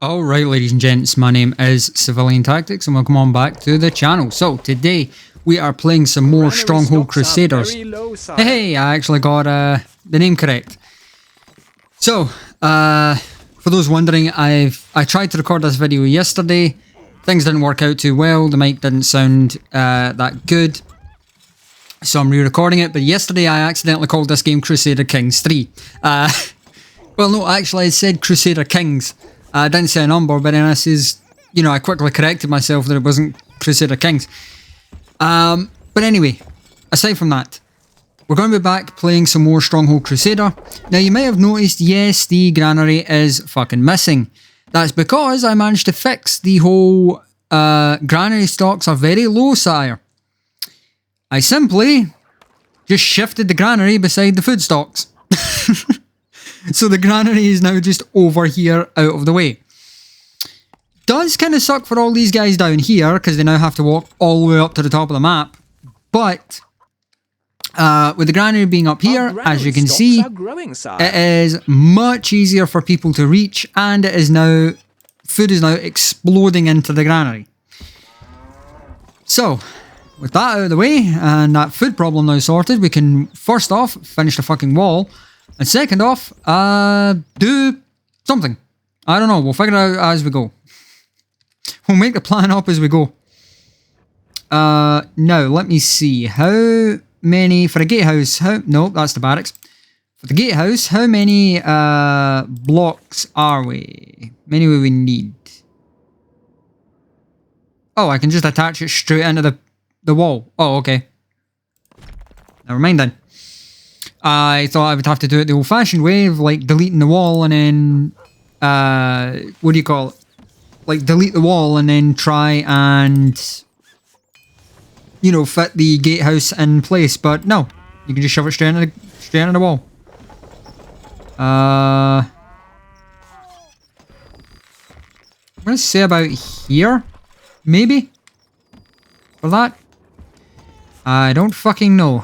Alright, ladies and gents, my name is Civilian Tactics and welcome on back to the channel. So, today we are playing some more Stronghold Crusaders. Hey, I actually got the name correct. So, for those wondering, I tried to record this video yesterday. Things didn't work out too well, the mic didn't sound that good. So I'm re-recording it, but yesterday I accidentally called this game Crusader Kings 3. Well, no, actually I said Crusader Kings. I didn't say a number, but then I says, I quickly corrected myself that it wasn't Crusader Kings. But anyway, aside from that, we're going to be back playing some more Stronghold Crusader. Now, you may have noticed, yes, the granary is fucking missing. That's because I managed to fix the whole granary stocks are very low, sire. I simply just shifted the granary beside the food stocks. So the granary is now just over here out of the way. Does kind of suck for all these guys down here because they now have to walk all the way up to the top of the map. But with the granary being up here, as you can see, it is much easier for people to reach, and it is now, food is now exploding into the granary. So, with that out of the way, and that food problem now sorted, we can first off finish the fucking wall. And second off, do something. I don't know, we'll figure it out as we go. We'll make the plan up as we go. Now, let me see. How many, for a gatehouse, no, that's the barracks. For the gatehouse, how many blocks are we? Many will we need? Oh, I can just attach it straight into the wall. Oh, okay. Never mind then. I thought I would have to do it the old-fashioned way of, like, deleting the wall and then, what do you call it? Like, delete the wall and then try and, fit the gatehouse in place. But no, you can just shove it straight into the wall. I'm going to say about here, maybe, for that. I don't fucking know.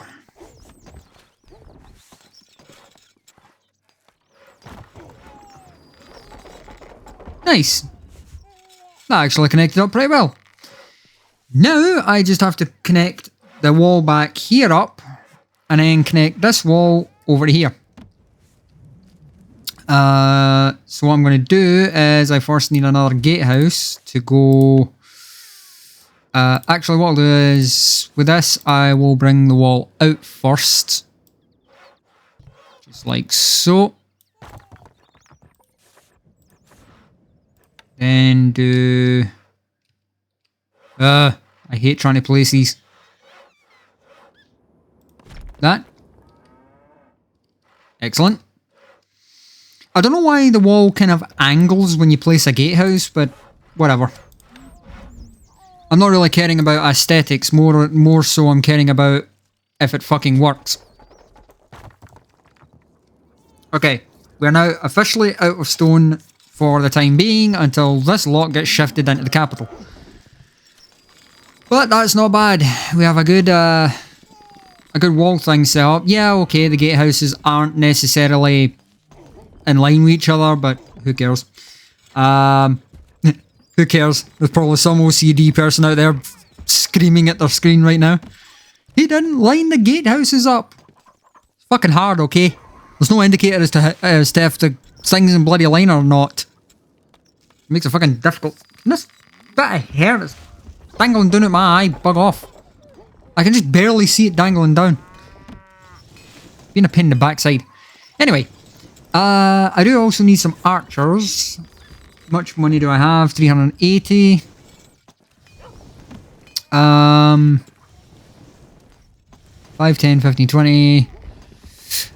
Nice. That actually connected up pretty well. Now, I just have to connect the wall back here up, and then connect this wall over to here. So what I'm going to do is I first need another gatehouse to go... actually, what I'll do is, with this, I will bring the wall out first. Just like so. Then do... I hate trying to place these. That. Excellent. I don't know why the wall kind of angles when you place a gatehouse, but whatever. I'm not really caring about aesthetics, more so I'm caring about if it fucking works. Okay, we're now officially out of stone for the time being until this lot gets shifted into the capital. But that's not bad. We have a good wall thing set up. Yeah, okay, the gatehouses aren't necessarily in line with each other, but who cares? Who cares? There's probably some OCD person out there screaming at their screen right now. He didn't line the gatehouses up. It's fucking hard, okay? There's no indicator as to if the thing's in bloody line or not. It makes it fucking difficult. And this bit of hair that's dangling down at my eye, bug off. I can just barely see it dangling down. Being a pain in the backside. Anyway, I do also need some archers. How much money do I have? 380. 5, 10, 15, 20.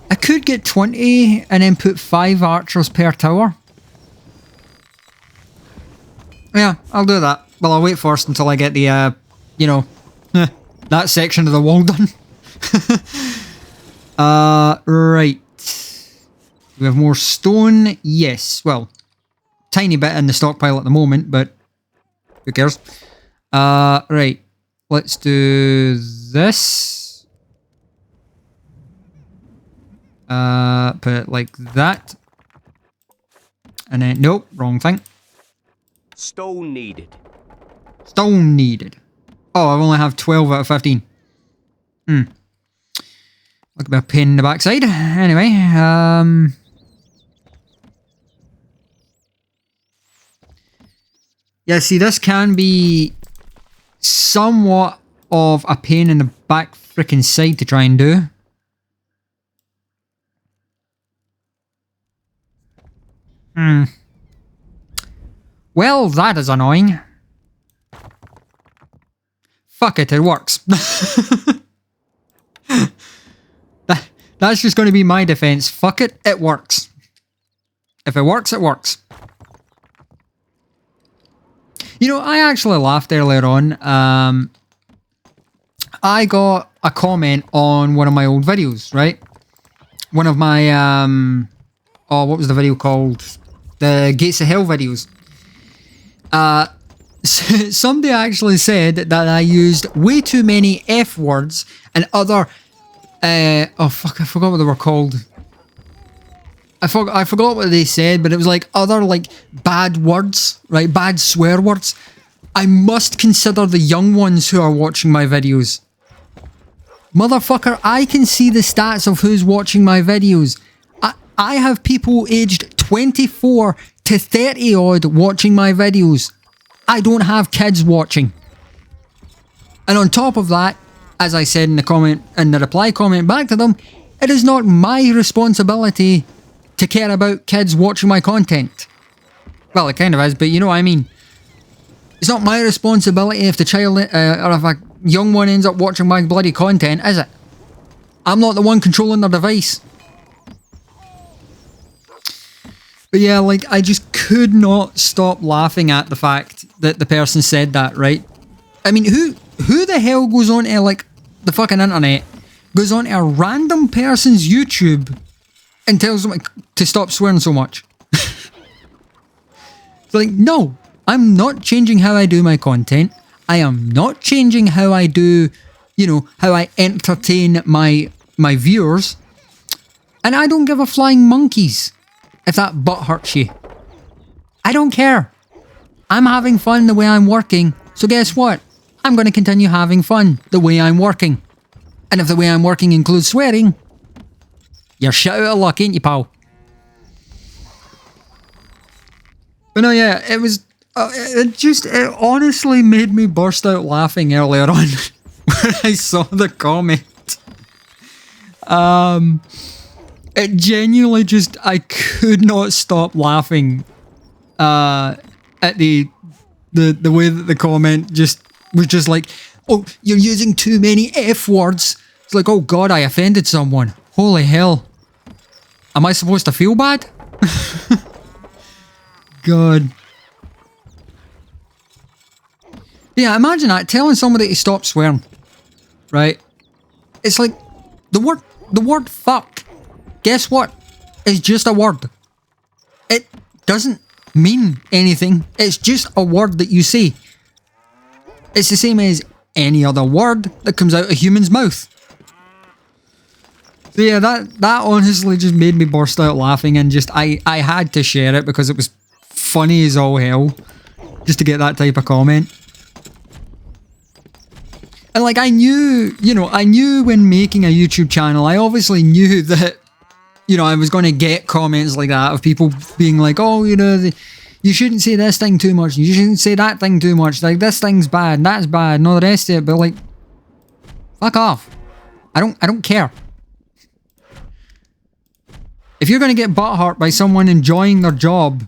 I could get 20 and then put 5 archers per tower. Yeah, I'll do that. Well, I'll wait first until I get the, that section of the wall done. Right. We have more stone. Yes, well, tiny bit in the stockpile at the moment, but who cares? Right. Let's do this. Put it like that. And then, nope, wrong thing. Stone needed. Stone needed. Oh, I only have 12 out of 15. Look at my pain in the backside. Anyway, yeah, see, this can be somewhat of a pain in the back frickin' side to try and do. Well, that is annoying. Fuck it, it works. That's just going to be my defense. Fuck it, it works. If it works, it works. You know, I actually laughed earlier on. I got a comment on one of my old videos, right? One of my, oh, what was the video called? The Gates of Hell videos. Somebody actually said that I used way too many F words and other, oh fuck, I forgot what they were called. I forgot what they said, but it was like other like bad words, right? Bad swear words. I must consider the young ones who are watching my videos. Motherfucker, I can see the stats of who's watching my videos. I have people aged 24 to 30 odd watching my videos. I don't have kids watching. And on top of that, as I said in the comment, in the reply comment back to them, it is not my responsibility to care about kids watching my content. Well, it kind of is, but you know what I mean. It's not my responsibility if the child, or if a young one ends up watching my bloody content, is it? I'm not the one controlling their device. But yeah, like, I just could not stop laughing at the fact that the person said that, right? I mean, who the hell goes on to, like, the fucking internet, goes on to a random person's YouTube and tells them to stop swearing so much? It's like, no, I'm not changing how I do my content. I am not changing how I do, you know, how I entertain my viewers. And I don't give a flying monkeys if that butt hurts you. I don't care. I'm having fun the way I'm working, so guess what? I'm going to continue having fun the way I'm working. And if the way I'm working includes swearing, you're shit out of luck, ain't you, pal? But no, yeah, it was... it honestly made me burst out laughing earlier on when I saw the comment. It genuinely just... I could not stop laughing at the way that the comment just was just like, oh, you're using too many F words. It's like, oh god, I offended someone. Holy hell. Am I supposed to feel bad? God. Yeah, imagine that, telling somebody to stop swearing. Right? It's like, the word fuck, guess what? It's just a word. It doesn't mean anything. It's just a word that you say. It's the same as any other word that comes out of a human's mouth. So yeah, that honestly just made me burst out laughing, and just I had to share it because it was funny as all hell just to get that type of comment. And like, I knew, you know, I knew when making a YouTube channel, I obviously knew that, you know, I was going to get comments like that of people being like, oh, you know, you shouldn't say this thing too much, you shouldn't say that thing too much, like, this thing's bad, and that's bad, and all the rest of it, but like, fuck off. I don't care. If you're going to get butthurt by someone enjoying their job,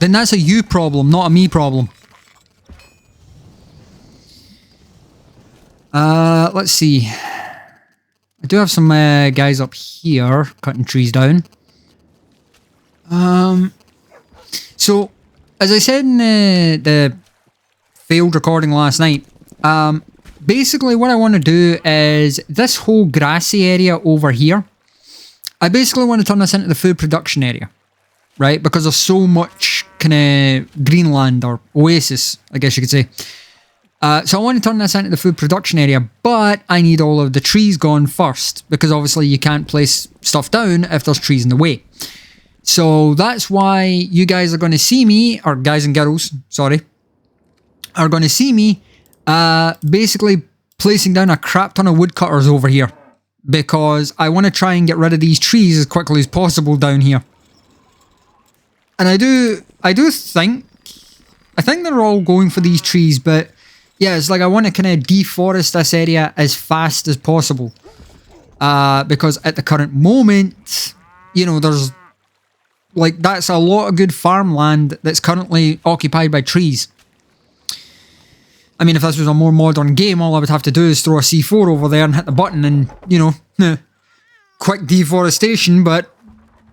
then that's a you problem, not a me problem. Let's see. I do have some guys up here cutting trees down. So, as I said in the failed recording last night, basically what I want to do is this whole grassy area over here, I basically want to turn this into the food production area, right? Because there's so much kind of greenland or oasis, I guess you could say. So I want to turn this into the food production area, but I need all of the trees gone first, because obviously you can't place stuff down if there's trees in the way. So that's why you guys are going to see me, or guys and girls, sorry, are going to see me basically placing down a crap ton of woodcutters over here. Because I want to try and get rid of these trees as quickly as possible down here. And I think they're all going for these trees, but yeah, it's like I want to kind of deforest this area as fast as possible. Because at the current moment, you know, there's like, that's a lot of good farmland that's currently occupied by trees. I mean, if this was a more modern game, all I would have to do is throw a C4 over there and hit the button and, you know, quick deforestation, but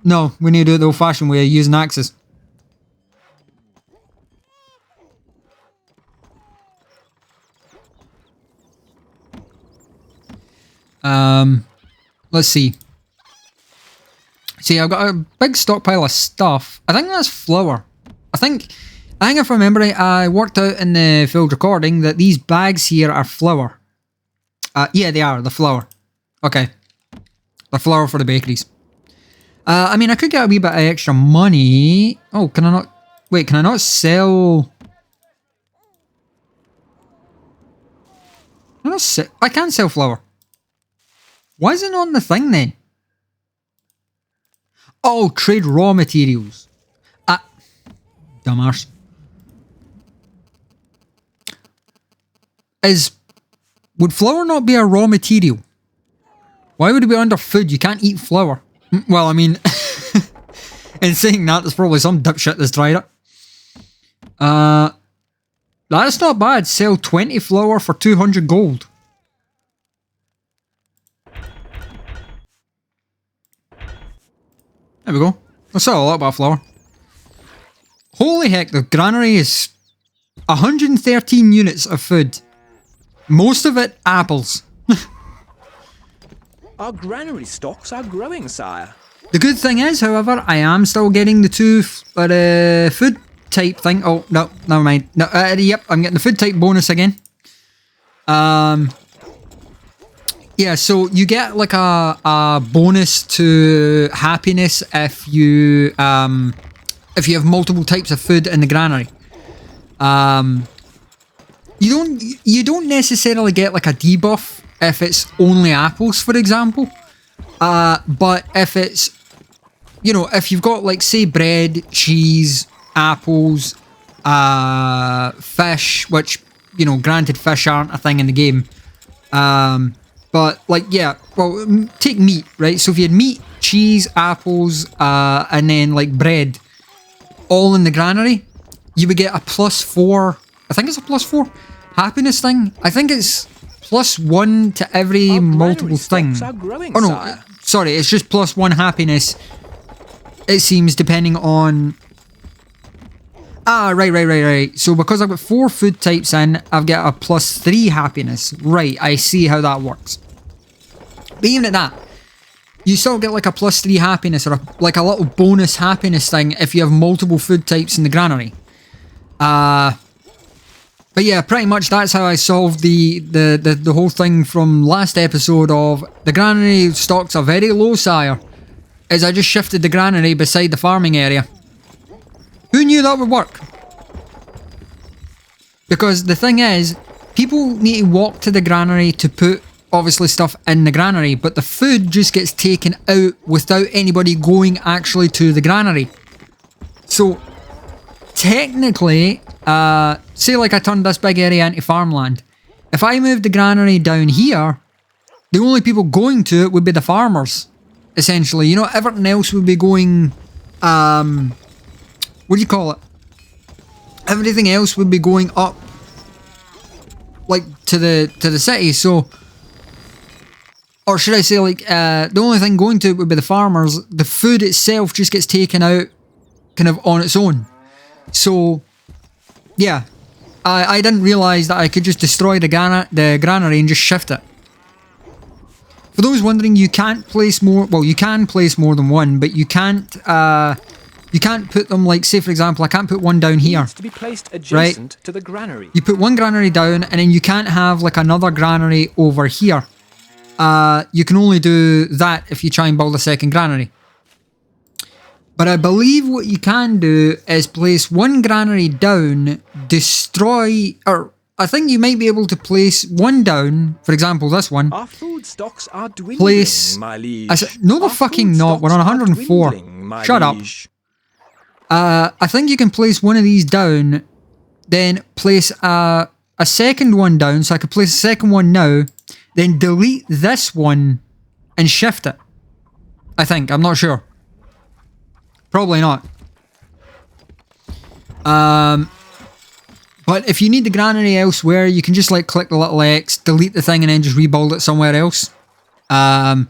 no, we need to do it the old-fashioned way, using axes. Let's see. See, I've got a big stockpile of stuff. I think that's flour. I think if I remember right, I worked out in the field recording that these bags here are flour. Yeah, they are, the flour. Okay. The flour for the bakeries. I mean, I could get a wee bit of extra money. Oh, can I not... Wait, can I not sell... I can sell flour. Why is it not on the thing then? Oh, trade raw materials. Dumbass. Would flour not be a raw material? Why would it be under food? You can't eat flour. Well, I mean, in saying that, there's probably some dipshit that's tried it. That's not bad. Sell 20 flour for 200 gold. There we go. That's a lot about flour. Holy heck, the granary is 113 units of food. Most of it apples. Our granary stocks are growing, sire. The good thing is, however, I am still getting the two food type thing. Oh, no, never mind. No, yep, I'm getting the food type bonus again. Yeah, so you get like a bonus to happiness if you have multiple types of food in the granary. You don't necessarily get like a debuff if it's only apples, for example. But if it's, you know, if you've got like, say, bread, cheese, apples, fish, which, you know, granted fish aren't a thing in the game. But like, yeah, well, take meat, right? So if you had meat, cheese, apples, and then like bread, all in the granary, you would get a +4, I think it's a +4 happiness thing. I think it's +1 to every multiple thing. Oh no, sire. Sorry, it's just +1 happiness. It seems, depending on... Right. So because I've got 4 food types in, I've got a +3 happiness. Right, I see how that works. But even at that, you still get like a +3 happiness, or like a little bonus happiness thing if you have multiple food types in the granary. But yeah, pretty much that's how I solved the whole thing from last episode of the granary stocks are very low, sire. Is I just shifted the granary beside the farming area. Who knew that would work? Because the thing is, people need to walk to the granary to put, obviously, stuff in the granary, but the food just gets taken out without anybody going actually to the granary. So, technically, say like I turned this big area into farmland. If I moved the granary down here, the only people going to it would be the farmers, essentially. You know, everything else would be going, what do you call it? Everything else would be going up, like, to the city, so... Or should I say, like, the only thing going to it would be the farmers. The food itself just gets taken out kind of on its own. So, yeah. I didn't realise that I could just destroy the granary and just shift it. For those wondering, you can't place more... Well, you can place more than one, but you can't put them, like, say, for example, I can't put one down here. To be placed adjacent to the granary. You put one granary down, and then you can't have, like, another granary over here. You can only do that if you try and build a second granary. But I believe what you can do is place one granary down, destroy, or I think you might be able to place one down, for example, this one. Our food stocks are dwindling, Place, my liege. no, they're fucking not. We're on 104. Shut up. I think you can place one of these down, then place a second one down, so I could place a second one now, then delete this one and shift it. I think. I'm not sure. Probably not. But if you need the granary elsewhere, you can just like click the little X, delete the thing, and then just rebuild it somewhere else. I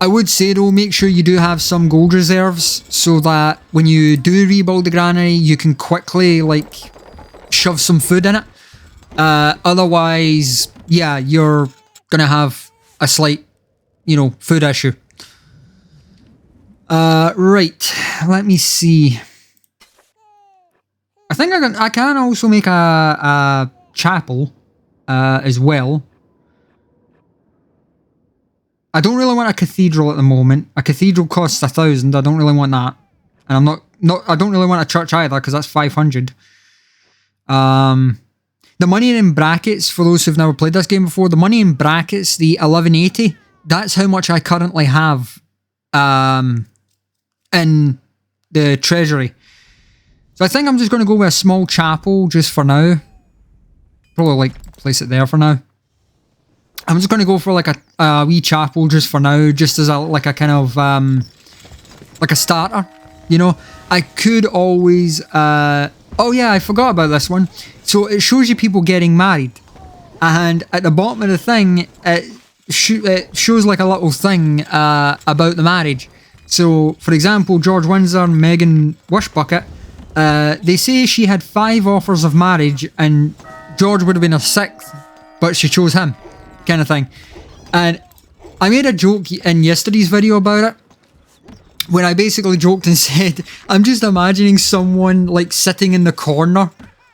would say though, make sure you do have some gold reserves so that when you do rebuild the granary, you can quickly like shove some food in it. Otherwise, yeah, you're gonna have a slight, food issue. Right, let me see. I think I can also make a chapel as well. I don't really want a cathedral at the moment. A cathedral costs 1,000. I don't really want that, and I don't really want a church either because that's 500. The money in brackets, for those who've never played this game before, the money in brackets, the 1180, that's how much I currently have in the treasury. So I think I'm just going to go with a small chapel just for now. Probably like place it there for now. I'm just going to go for like a wee chapel just for now, just as a kind of like a starter, I could always oh yeah, I forgot about this one. So it shows you people getting married, and at the bottom of the thing it shows like a little thing about the marriage. So for example, George Windsor and Megan Wishbucket, they say she had 5 offers of marriage and George would have been her 6th, but she chose him, kind of thing. And I made a joke in yesterday's video about it, when I basically joked and said, I'm just imagining someone like sitting in the corner,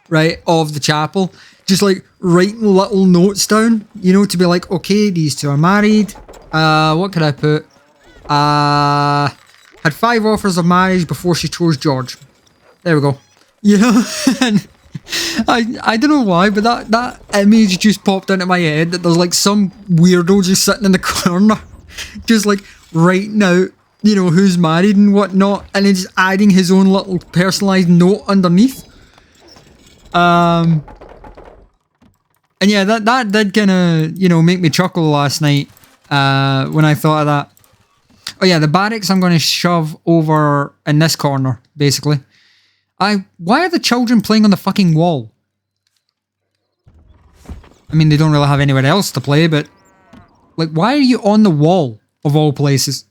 right, of the chapel, just like writing little notes down, to be like, okay, these two are married. What could I put? Had 5 offers of marriage before she chose George. There we go. And I don't know why, but that image just popped into my head that there's like some weirdo just sitting in the corner, just like writing out, who's married and whatnot, and then just adding his own little personalised note underneath. And yeah, that did kind of, make me chuckle last night when I thought of that. Oh yeah, the barracks I'm going to shove over in this corner, basically. Why are the children playing on the fucking wall? I mean, they don't really have anywhere else to play, but like, why are you on the wall of all places?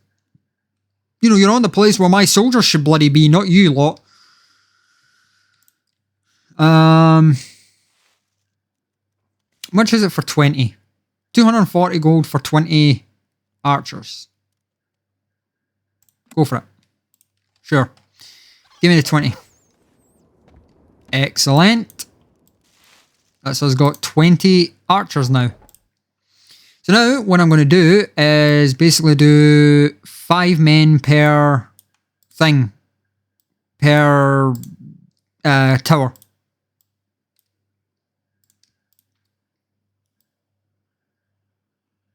You're on the place where my soldiers should bloody be, not you lot. Much is it for 20? 240 gold for 20 archers. Go for it. Sure. Give me the 20. Excellent. That's us got 20 archers now. So now what I'm going to do is basically do 5 men per thing. Per tower.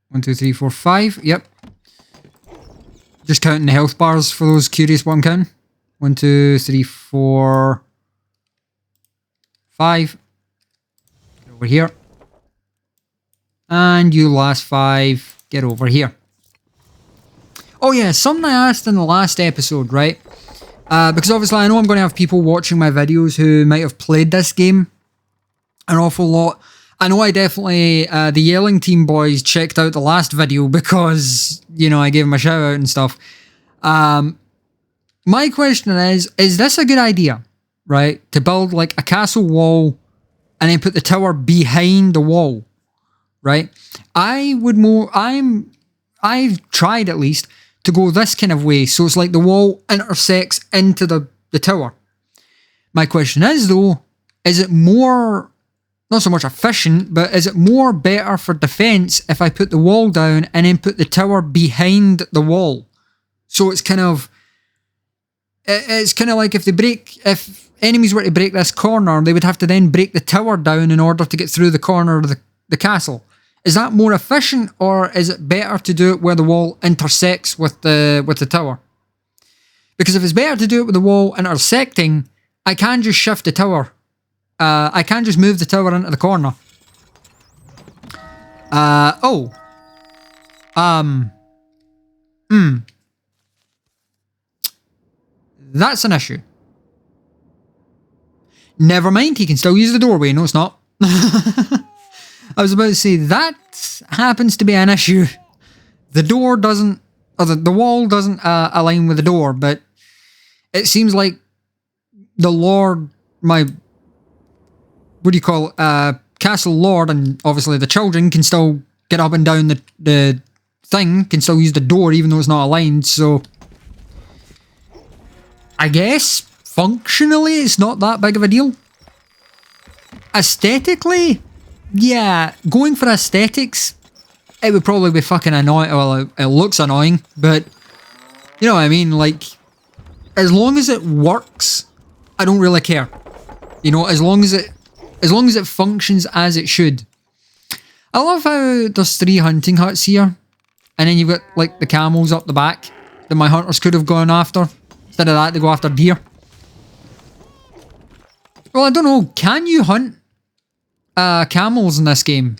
One, two, three, four, 5. Yep. Just counting the health bars for those curious what I'm counting. 1, 2, 3, 4, 5. Get over here. And you last 5, get over here. Oh yeah, something I asked in the last episode, right? Because obviously I know I'm going to have people watching my videos who might have played this game an awful lot. I know I definitely, the YellingTeam boys checked out the last video because, I gave them a shout out and stuff. My question is this a good idea, right? To build like a castle wall and then put the tower behind the wall, right? I've tried at least to go this kind of way. So it's like the wall intersects into the tower. My question is though, is it more, not so much efficient, but is it more better for defense if I put the wall down and then put the tower behind the wall? So it's kind of It's kind of like if enemies were to break this corner, they would have to then break the tower down in order to get through the corner of the castle. Is that more efficient, or is it better to do it where the wall intersects with the tower? Because if it's better to do it with the wall intersecting, I can just shift the tower. I can just move the tower into the corner. That's an issue. Never mind, he can still use the doorway. No, it's not. I was about to say, that happens to be an issue. The door doesn't, or the wall doesn't align with the door, but it seems like the Lord, what do you call it, Castle Lord, and obviously the children can still get up and down the thing, can still use the door even though it's not aligned, so I guess functionally it's not that big of a deal. Aesthetically, yeah, going for aesthetics, it would probably be fucking annoying. Well, it looks annoying, but you know what I mean? Like, as long as it works, I don't really care. You know, as long as it functions as it should. I love how there's 3 hunting huts here, and then you've got like the camels up the back that my hunters could have gone after. Instead of that, they go after deer. Well, I don't know. Can you hunt camels in this game?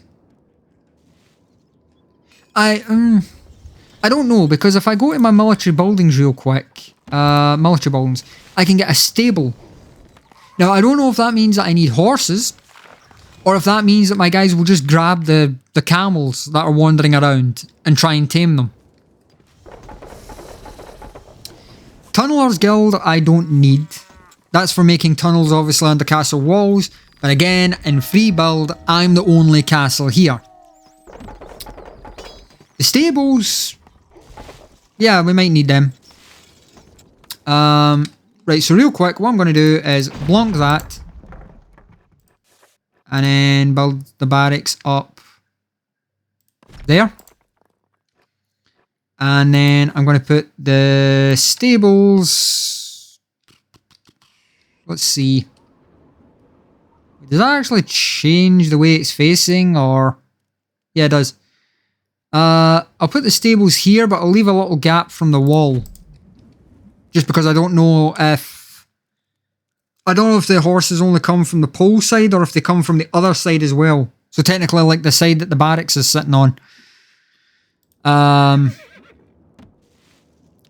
I don't know, because if I go to my military buildings real quick, military buildings, I can get a stable. Now, I don't know if that means that I need horses, or if that means that my guys will just grab the camels that are wandering around and try and tame them. Tunneler's Guild, I don't need. That's for making tunnels, obviously, under castle walls. But again, in free build, I'm the only castle here. The stables, yeah, we might need them. Right, so real quick, what I'm going to do is blank that. And then build the barracks up there. And then I'm going to put the stables. Let's see. Does that actually change the way it's facing, or? Yeah, it does. I'll put the stables here, but I'll leave a little gap from the wall. Just because I don't know if the horses only come from the pole side or if they come from the other side as well. So technically like the side that the barracks is sitting on.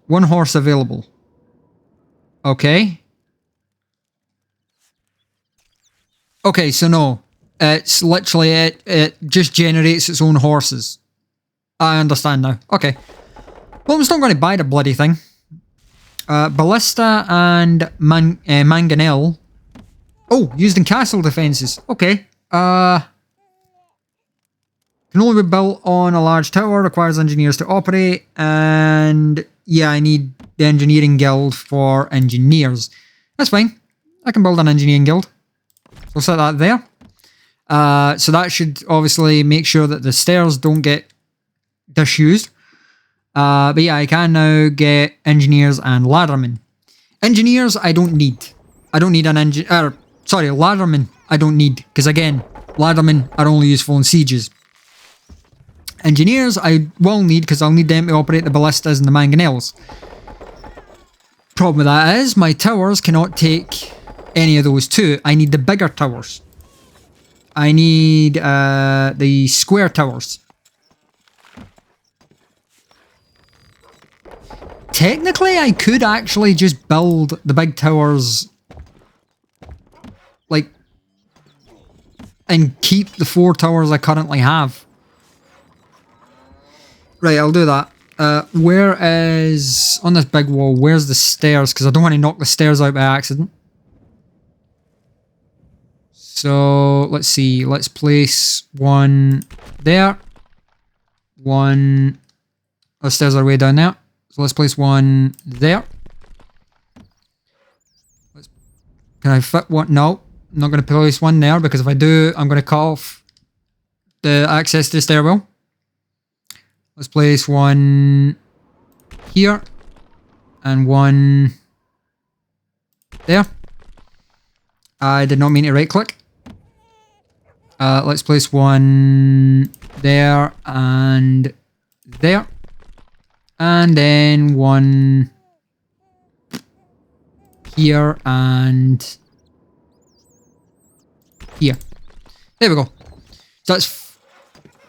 1 horse available. Okay. Okay, so no. It's literally, it just generates its own horses. I understand now. Okay. Well, I'm still going to buy the bloody thing. Ballista and mangonel. Oh, used in castle defenses. Okay. Can only be built on a large tower. Requires engineers to operate. And yeah, I need the engineering guild for engineers. That's fine. I can build an engineering guild. So I'll set that there. So that should obviously make sure that the stairs don't get disused. But yeah, I can now get engineers and laddermen. Engineers, I don't need. I don't need an laddermen, I don't need. Because again, laddermen are only useful in sieges. Engineers, I will need, because I'll need them to operate the ballistas and the mangonels. Problem with that is, my towers cannot take any of those two. I need the bigger towers. I need the square towers. Technically, I could actually just build the big towers, like, and keep the 4 towers I currently have. Right, I'll do that. Where is, on this big wall, where's the stairs? Because I don't want to knock the stairs out by accident. So, let's see. Let's place 1 there. 1... The stairs are way down there. So let's place 1 there. Can I fit 1? No. I'm not going to place 1 there, because if I do, I'm going to cut off the access to the stairwell. Let's place 1 here. And 1 There. I did not mean to right click. Let's place one there and there. And then one here and here. There we go. So that's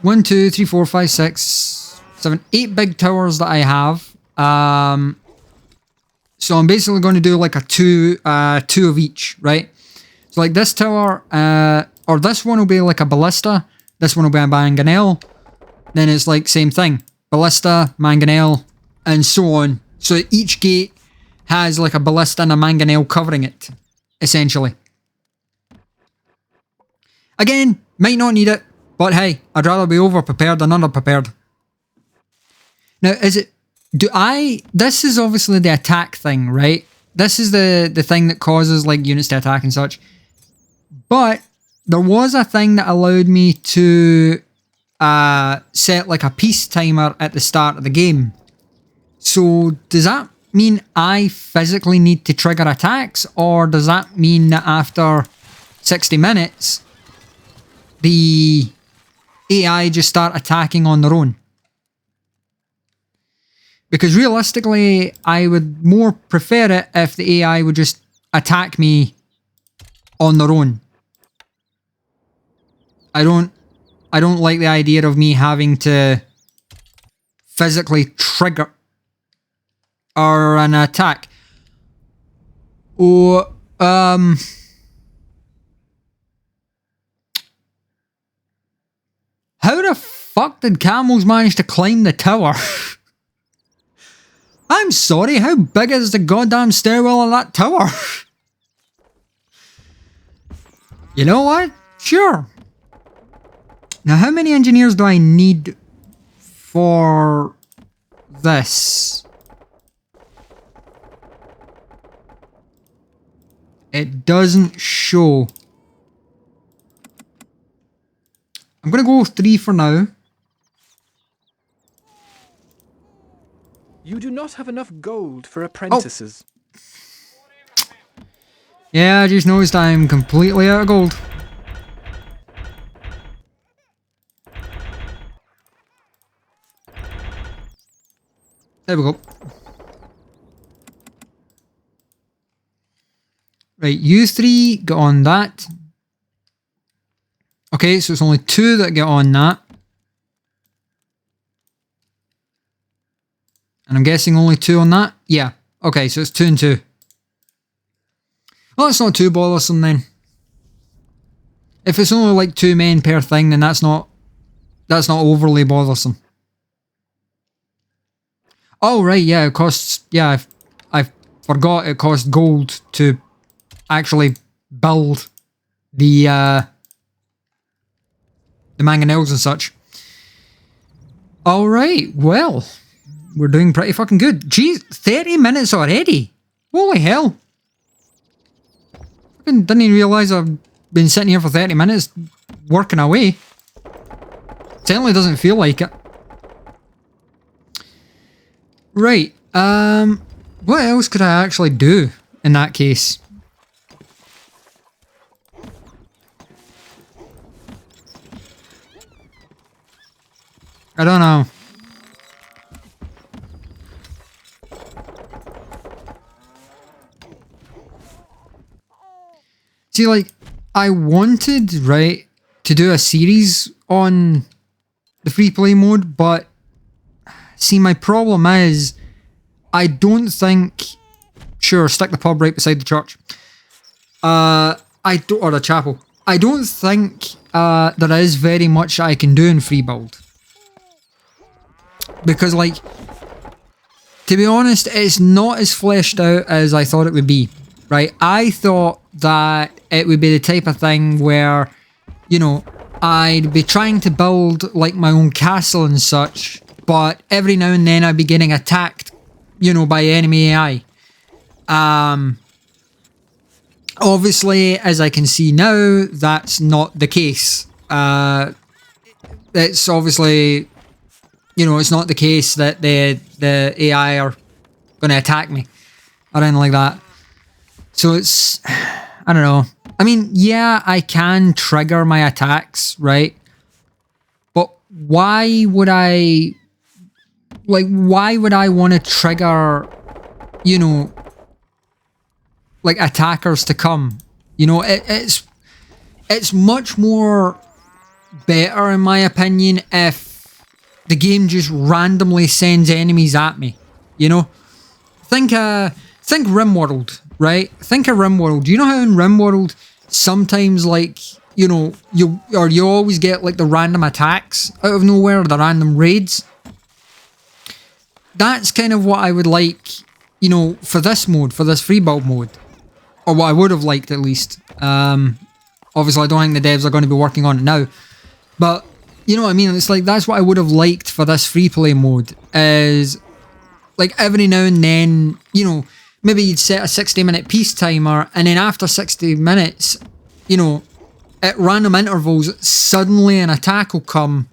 1, 2, 3, 4, 5, 6, 7, 8 big towers that I have. So I'm basically going to do like a two of each, right? So like this tower, or this one will be like a ballista. This one will be a mangonel. Then it's like same thing. Ballista, mangonel, and so on. So each gate has like a ballista and a mangonel covering it, essentially. Again, might not need it, but hey, I'd rather be over-prepared than under-prepared. Now, this is obviously the attack thing, right? This is the thing that causes like units to attack and such. But there was a thing that allowed me to set like a peace timer at the start of the game. So does that mean I physically need to trigger attacks, or does that mean that after 60 minutes the AI just start attacking on their own? Because realistically, I would more prefer it if the AI would just attack me on their own. I don't like the idea of me having to physically trigger or an attack. Or how the fuck did camels manage to climb the tower? I'm sorry, how big is the goddamn stairwell of that tower? You know what? Sure. Now, how many engineers do I need for this? It doesn't show. I'm going to go with 3 for now. You do not have enough gold for apprentices. Oh. Yeah, I just noticed I'm completely out of gold. There we go. Right, you 3 get on that. Okay, so it's only 2 that get on that. And I'm guessing only 2 on that? Yeah. Okay, so it's 2 and 2. Well, it's not too bothersome then. If it's only like 2 men per thing, then that's not overly bothersome. Oh, right, yeah, it costs... Yeah, I forgot it costs gold to actually build the mangonels and such. Alright, well, we're doing pretty fucking good. Jeez, 30 minutes already? Holy hell. Fucking didn't even realise I've been sitting here for 30 minutes working away. Certainly doesn't feel like it. Right, what else could I actually do in that case? I don't know. See, like, I wanted, right, to do a series on the free play mode, but see, my problem is I don't think... Sure, stick the pub right beside the church. Or the chapel. I don't think there is very much I can do in free build. Because, like, to be honest, it's not as fleshed out as I thought it would be, right? I thought that it would be the type of thing where, you know, I'd be trying to build, like, my own castle and such, but every now and then I'd be getting attacked, you know, by enemy AI. Obviously, as I can see now, that's not the case. It's obviously... You know, it's not the case that the AI are going to attack me or anything like that. So it's, I don't know. I mean, yeah, I can trigger my attacks, right? But why would I, like, why would I want to trigger, you know, like attackers to come? You know, it's much more better, in my opinion, if the game just randomly sends enemies at me. You know, think RimWorld, right? Think of RimWorld. You know how in RimWorld sometimes, like, you know, you always get like the random attacks out of nowhere, the random raids. That's kind of what I would like, you know, for this mode, for this free build mode, or what I would have liked at least. Obviously, I don't think the devs are going to be working on it now, but you know what I mean. It's like that's what I would have liked for this free play mode. Is like every now and then, you know, maybe you'd set a 60-minute peace timer, and then after 60 minutes, you know, at random intervals, suddenly an attack will come,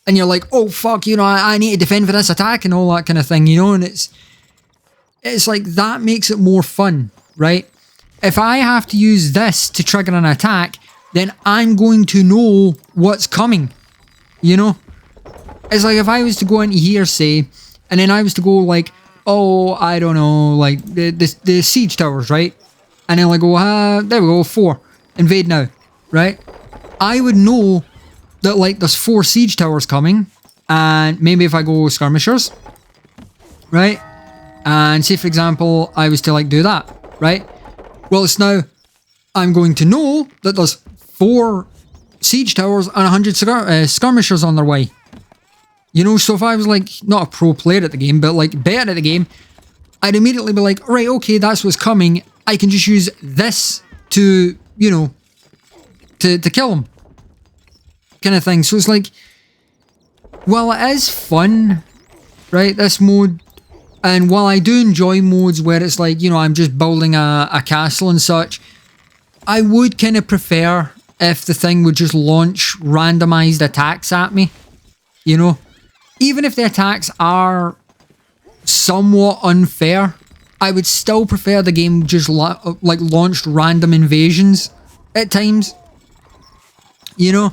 and you're like, oh fuck, you know, I need to defend for this attack and all that kind of thing, you know, and it's like that makes it more fun, right? If I have to use this to trigger an attack, then I'm going to know what's coming, you know? It's like if I was to go into here, say, and then I was to go like, oh, I don't know, like the siege towers, right? And then like go, there we go, 4. Invade now, right? I would know that like there's 4 siege towers coming, and maybe if I go skirmishers, right? And say for example, I was to like do that, right? Well, it's now I'm going to know that there's 4 siege towers and 100 skirmishers on their way. You know, so if I was like not a pro player at the game, but like better at the game, I'd immediately be like, right, okay, that's what's coming. I can just use this to, you know, to kill them, kind of thing. So it's like, while it is fun, right, this mode, and while I do enjoy modes where it's like, you know, I'm just building a castle and such, I would kind of prefer if the thing would just launch randomized attacks at me, you know? Even if the attacks are somewhat unfair, I would still prefer the game just like launched random invasions at times. You know?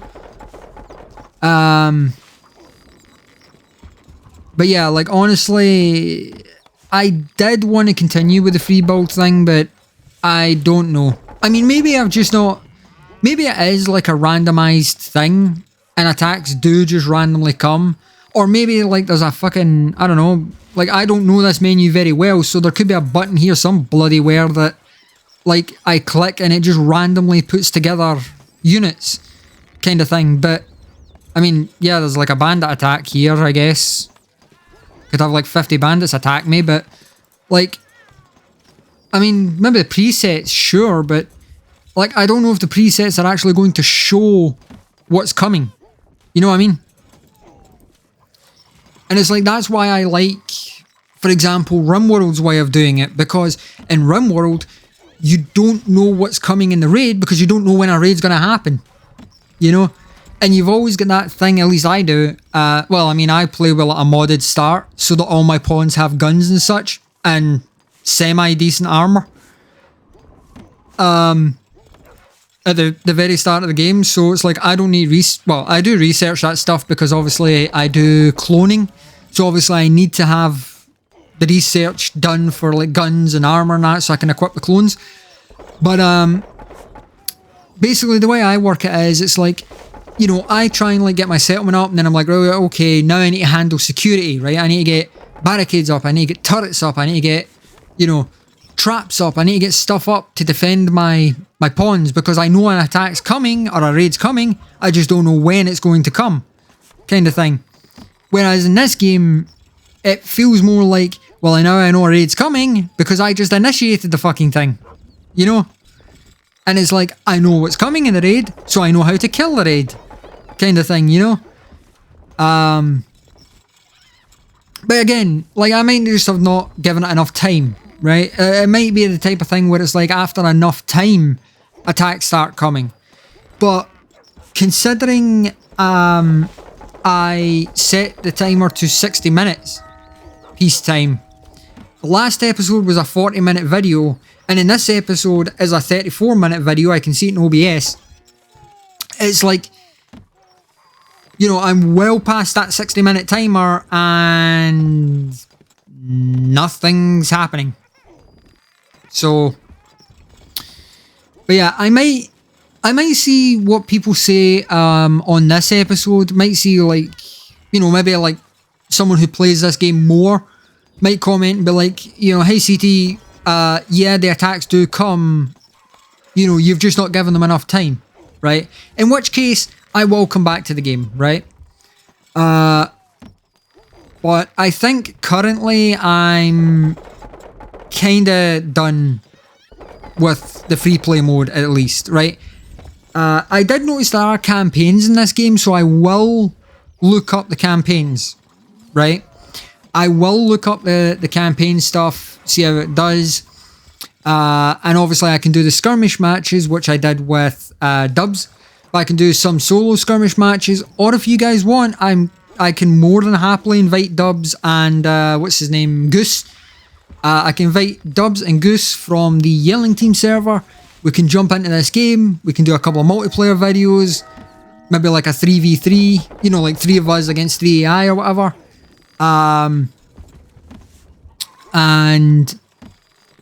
But yeah, like honestly, I did want to continue with the free build thing, but I don't know. I mean, maybe I've just not... Maybe it is like a randomized thing, and attacks do just randomly come. Or maybe like there's a fucking, I don't know, like I don't know this menu very well, so there could be a button here some bloody where that like I click and it just randomly puts together units kind of thing. But I mean, yeah, there's like a bandit attack here, I guess. Could have like 50 bandits attack me, but like, I mean, maybe the presets, sure, but like I don't know if the presets are actually going to show what's coming. You know what I mean? And it's like, that's why I like, for example, RimWorld's way of doing it, because in RimWorld, you don't know what's coming in the raid because you don't know when a raid's going to happen, you know? And you've always got that thing, at least I do, well, I mean, I play with a modded start so that all my pawns have guns and such, and semi-decent armor. At the very start of the game, so it's like I don't need well, I do research that stuff because obviously I do cloning, so obviously I need to have the research done for like guns and armor and that so I can equip the clones. But basically the way I work it is, it's like, you know, I try and like get my settlement up, and then I'm like, right, okay, now I need to handle security, right? I need to get barricades up, I need to get turrets up, I need to get, you know, traps up, I need to get stuff up to defend my pawns, because I know an attack's coming or a raid's coming, I just don't know when it's going to come, kind of thing. Whereas in this game, it feels more like, well, I know a raid's coming because I just initiated the fucking thing, you know? And it's like, I know what's coming in the raid, so I know how to kill the raid, kind of thing, you know? But again, like, I might just have not given it enough time, right? It might be the type of thing where it's like, after enough time, attacks start coming. But considering I set the timer to 60 minutes peace time, the last episode was a 40-minute video, And in this episode is a 34-minute video. I can see it in OBS. It's like, you know, I'm well past that 60-minute timer and nothing's happening. So, but yeah, I might see what people say on this episode. Might see, like, you know, maybe like someone who plays this game more might comment and be like, you know, hey CT, yeah, the attacks do come, you know, you've just not given them enough time, right? In which case, I will come back to the game, right? But I think currently I'm kind of done with the free play mode, at least, right? I did notice there are campaigns in this game, so I will look up the campaigns, right? I will look up the campaign stuff, see how it does. And obviously I can do the skirmish matches, which I did with Dubs. But I can do some solo skirmish matches, or if you guys want, I can more than happily invite Dubs and what's his name, Goose. I can invite Dubs and Goose from the YellingTeam server. We can jump into this game. We can do a couple of multiplayer videos, maybe like a 3v3, you know, like 3 of us against 3 AI or whatever. And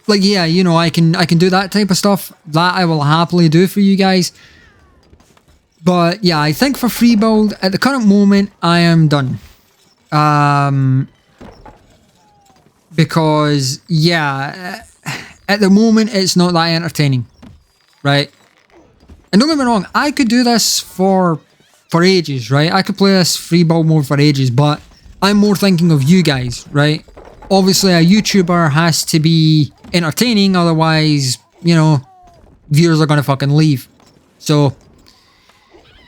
like, yeah, you know, I can do that type of stuff. That I will happily do for you guys. But yeah, I think for free build at the current moment I am done. Because yeah, at the moment it's not that entertaining, right? And don't get me wrong, I could do this for ages, right? I could play this free build mode for ages, but I'm more thinking of you guys, right? Obviously a YouTuber has to be entertaining, otherwise, you know, viewers are gonna fucking leave. So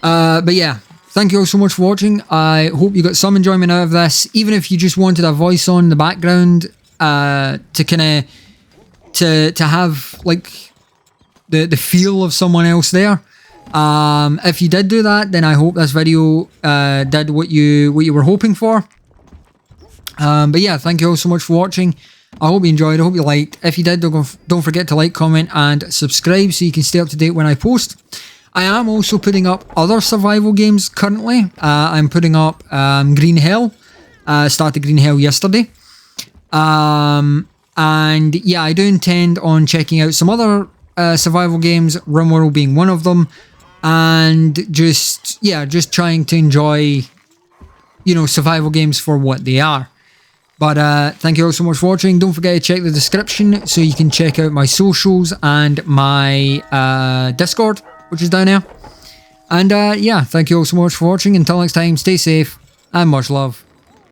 but yeah, thank you all so much for watching. I hope you got some enjoyment out of this, even if you just wanted a voice on the background to kind of to have like the feel of someone else there. If you did do that, then I hope this video did what you were hoping for. But yeah, thank you all so much for watching. I hope you enjoyed. I hope you liked. If you did, don't forget to like, comment, and subscribe so you can stay up to date when I post. I am also putting up other survival games currently. I'm putting up Green Hell. Started Green Hell yesterday. And yeah, I do intend on checking out some other survival games, RimWorld being one of them. And just trying to enjoy, you know, survival games for what they are. But thank you all so much for watching. Don't forget to check the description so you can check out my socials and my Discord, which is down there. And yeah, thank you all so much for watching. Until next time, stay safe and much love.